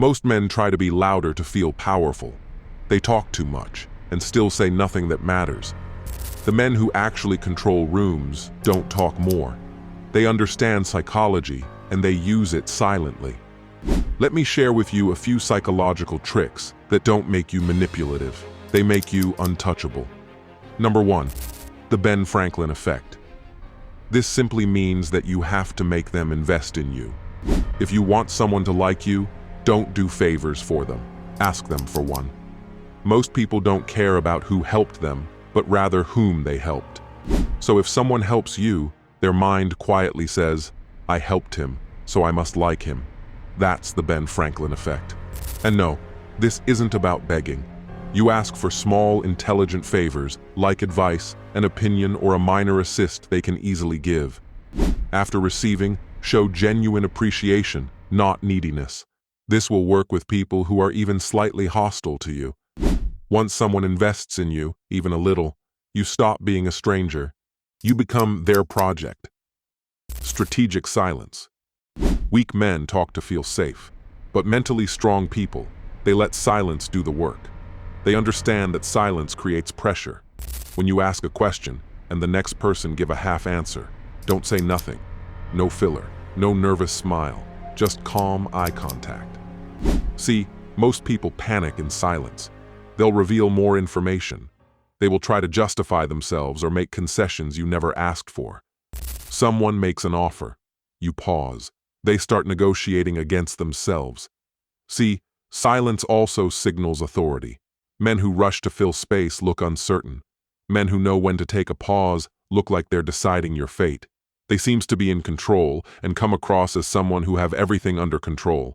Most men try to be louder to feel powerful. They talk too much and still say nothing that matters. The men who actually control rooms don't talk more. They understand psychology and they use it silently. Let me share with you a few psychological tricks that don't make you manipulative. They make you untouchable. Number 1, the Ben Franklin effect. This simply means that you have to make them invest in you. If you want someone to like you, don't do favors for them. Ask them for one. Most people don't care about who helped them, but rather whom they helped. So if someone helps you, their mind quietly says, I helped him, so I must like him. That's the Ben Franklin effect. And no, this isn't about begging. You ask for small, intelligent favors, like advice, an opinion, or a minor assist they can easily give. After receiving, show genuine appreciation, not neediness. This will work with people who are even slightly hostile to you. Once someone invests in you, even a little, you stop being a stranger. You become their project. Strategic silence. Weak men talk to feel safe, but mentally strong people, they let silence do the work. They understand that silence creates pressure. When you ask a question and the next person give a half answer, don't say nothing. No filler, no nervous smile, just calm eye contact. See, most people panic in silence. They'll reveal more information. They will try to justify themselves or make concessions you never asked for. Someone makes an offer. You pause. They start negotiating against themselves. See, silence also signals authority. Men who rush to fill space look uncertain. Men who know when to take a pause look like they're deciding your fate. They seem to be in control and come across as someone who have everything under control.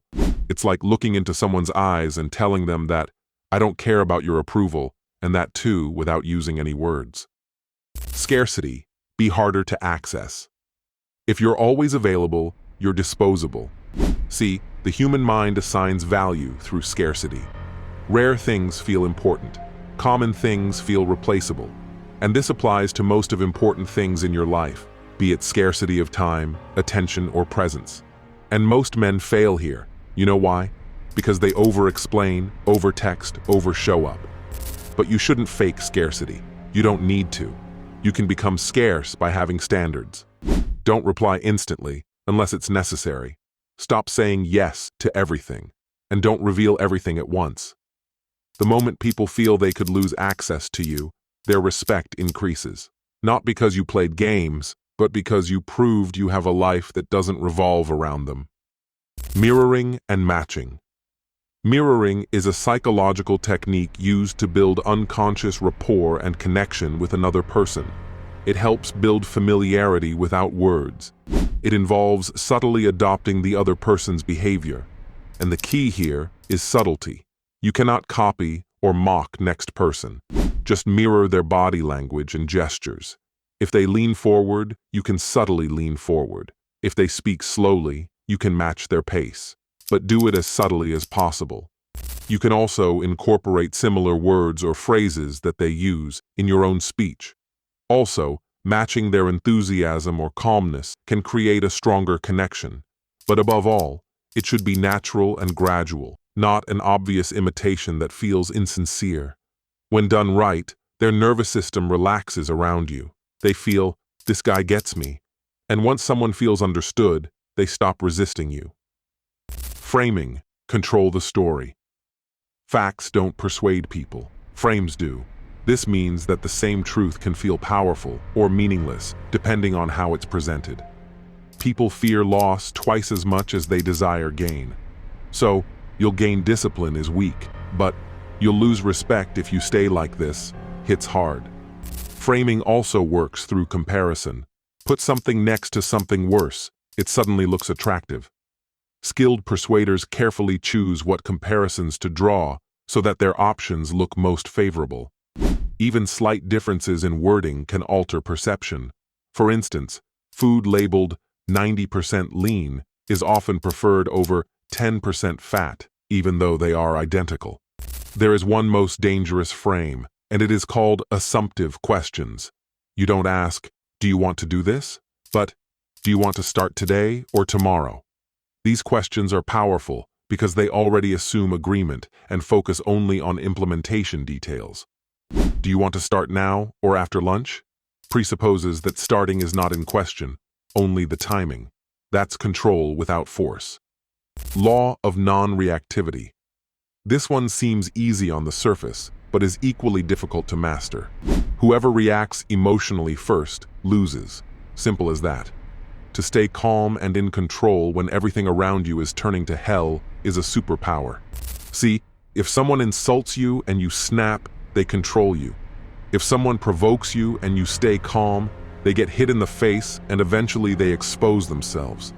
It's like looking into someone's eyes and telling them that, I don't care about your approval, and that too without using any words. Scarcity, be harder to access. If you're always available, you're disposable. See, the human mind assigns value through scarcity. Rare things feel important. Common things feel replaceable. And this applies to most of important things in your life, be it scarcity of time, attention, or presence. And most men fail here. You know why? Because they over-explain, over-text, over-show up. But you shouldn't fake scarcity. You don't need to. You can become scarce by having standards. Don't reply instantly unless it's necessary. Stop saying yes to everything, and don't reveal everything at once. The moment people feel they could lose access to you, their respect increases. Not because you played games, but because you proved you have a life that doesn't revolve around them. Mirroring and matching. Mirroring is a psychological technique used to build unconscious rapport and connection with another person. It helps build familiarity without words. It involves subtly adopting the other person's behavior. And the key here is subtlety. You cannot copy or mock next person. Just mirror their body language and gestures. If they lean forward, you can subtly lean forward. If they speak slowly, you can match their pace. But do it as subtly as possible. You can also incorporate similar words or phrases that they use in your own speech. Also, matching their enthusiasm or calmness can create a stronger connection. But above all, it should be natural and gradual, not an obvious imitation that feels insincere. When done right, their nervous system relaxes around you. They feel, this guy gets me. And once someone feels understood, they stop resisting you. Framing, control the story. Facts don't persuade people. Frames do. This means that the same truth can feel powerful or meaningless, depending on how it's presented. People fear loss twice as much as they desire gain. So, you'll gain discipline is weak, but you'll lose respect if you stay like this. Hits hard. Framing also works through comparison. Put something next to something worse. It suddenly looks attractive. Skilled persuaders carefully choose what comparisons to draw so that their options look most favorable. Even slight differences in wording can alter perception. For instance, food labeled 90% lean is often preferred over 10% fat, even though they are identical. There is one most dangerous frame, and it is called assumptive questions. You don't ask, do you want to do this? But, do you want to start today or tomorrow? These questions are powerful because they already assume agreement and focus only on implementation details. Do you want to start now or after lunch? Presupposes that starting is not in question, only the timing. That's control without force. Law of non-reactivity. This one seems easy on the surface, but is equally difficult to master. Whoever reacts emotionally first loses. Simple as that. To stay calm and in control when everything around you is turning to hell is a superpower. See, if someone insults you and you snap, they control you. If someone provokes you and you stay calm, they get hit in the face and eventually they expose themselves.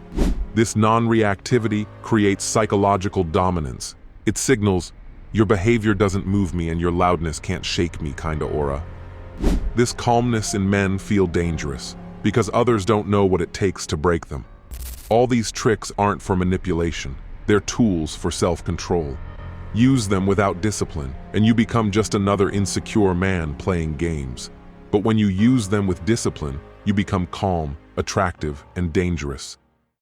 This non-reactivity creates psychological dominance. It signals, your behavior doesn't move me and your loudness can't shake me kinda aura. This calmness in men feel dangerous because others don't know what it takes to break them. All these tricks aren't for manipulation. They're tools for self-control. Use them without discipline, and you become just another insecure man playing games. But when you use them with discipline, you become calm, attractive, and dangerous.